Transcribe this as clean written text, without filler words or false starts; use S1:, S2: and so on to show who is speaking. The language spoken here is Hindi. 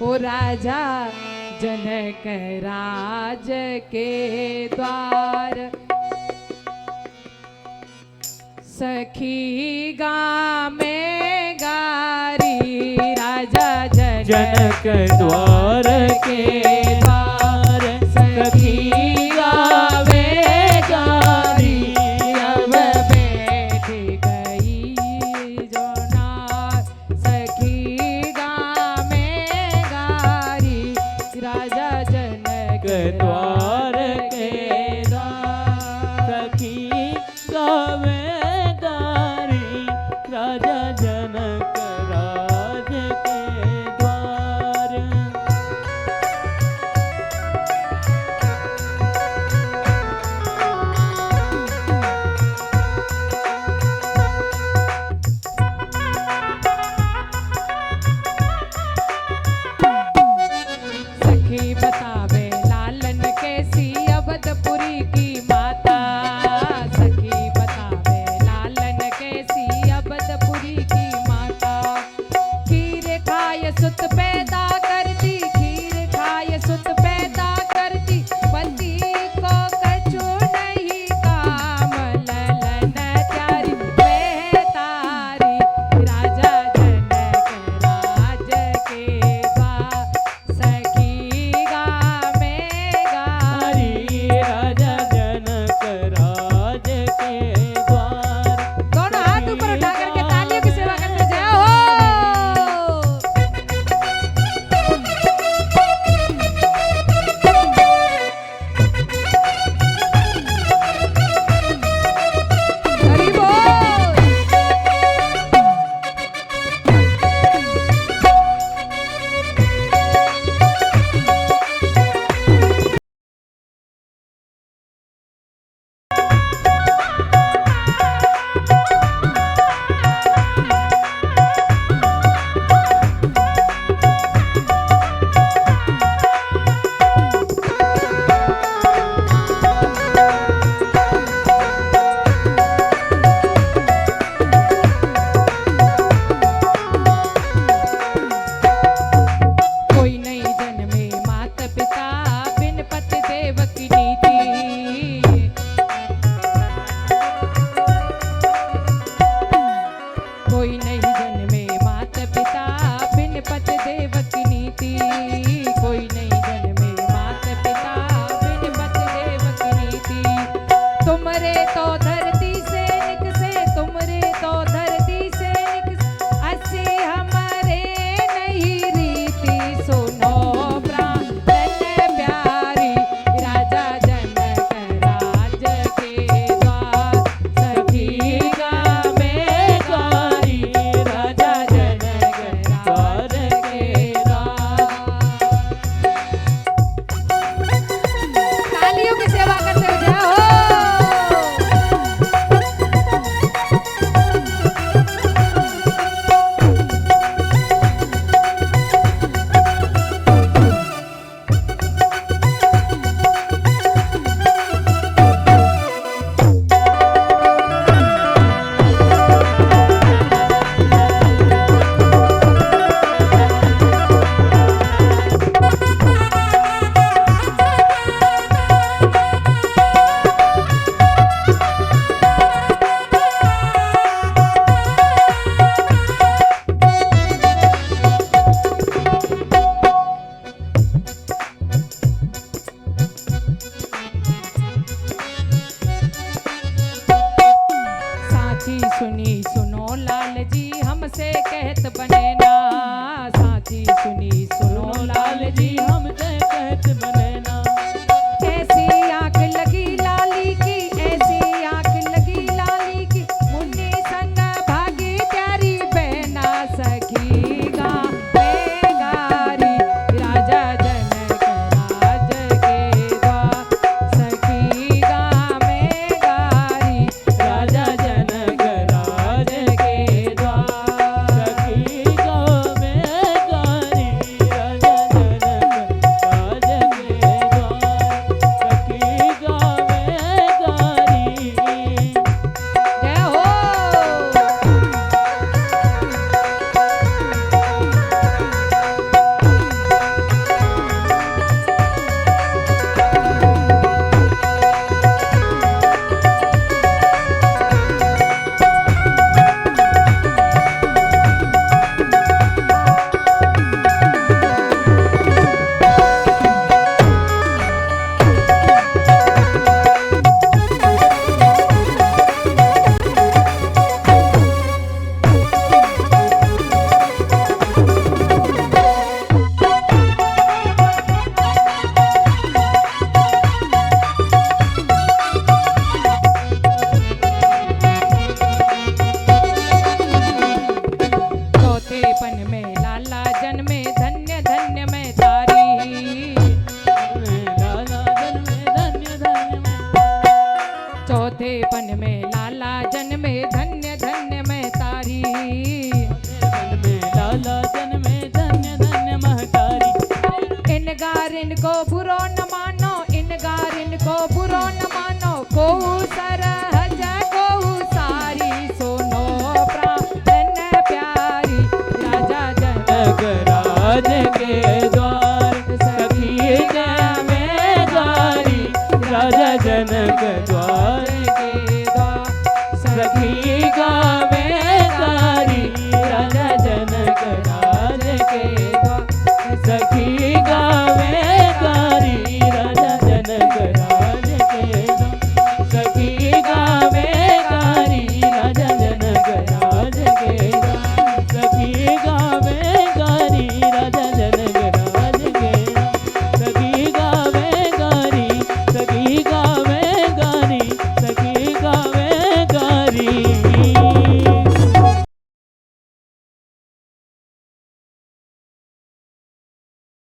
S1: ओ राजा जनक राज के द्वार सखी गामे गारी राजा
S2: जनक द्वार के द्वार सखी गावे गारी
S1: अब बैठ गई जो नार सखी गामे गारी राजा जनक
S2: द्वार के द्वार सखी गावे गारी राजा जनक राज के द्वार।
S1: सखी बतावे लालन कैसी अवधपुरी की माता सखी बतावे लालन कैसी अवधपुरी की माता खीर खाय सुत पैदा करती खीर खाय सुत पैदा करती पति को कछु नहीं काम ललन प्यारी बेहतारी राजा जनक राज के द्वार सखी गामे गारी
S2: राजा जनक राज के द्वार।
S1: दोनों हाथ ऊपर उठा करके तालियों की सेवा करते जाओ हो। हरि बोल। कोई नहीं जन्मे माता पिता बिन पति देव की नीति कोई नहीं जन्मे माता पिता बिन पति देव की नीति कोई नहीं जन्मे माता पिता बिन पति देव की नीति तुमरे तो धरती से निकसे तुमरे तो धरती से निकसे अस्सी हमारे नहीं रीति सुनो प्राण प्यारी राजा जनक राज के द्वार सखी गामे गारी राजा जनक राज के द्वार। तालियों की सेवा करते हुए जाओ। साथी सुनी सुनो लाल जी हमसे कहत बने ना साथी सुनी सुनो लाल जी
S2: हमसे कहत बने ना।
S1: ऐसी आंख लगी लाली की ऐसी आंख लगी लाली की मुन्नी संग भागी प्यारी बहना सखी गावे गारी राजा जनक राज के द्वार सखी गावे गारी
S2: राजा जनक राज के द्वार सखी गावे गारी राजा जनक
S1: इनको बुरो न मानो, इनगार इनको बुरो न मानो। कोहू सरहज कोहू सारी, सुनो प्राण प्यारी। राजा जनक
S2: जनक राज के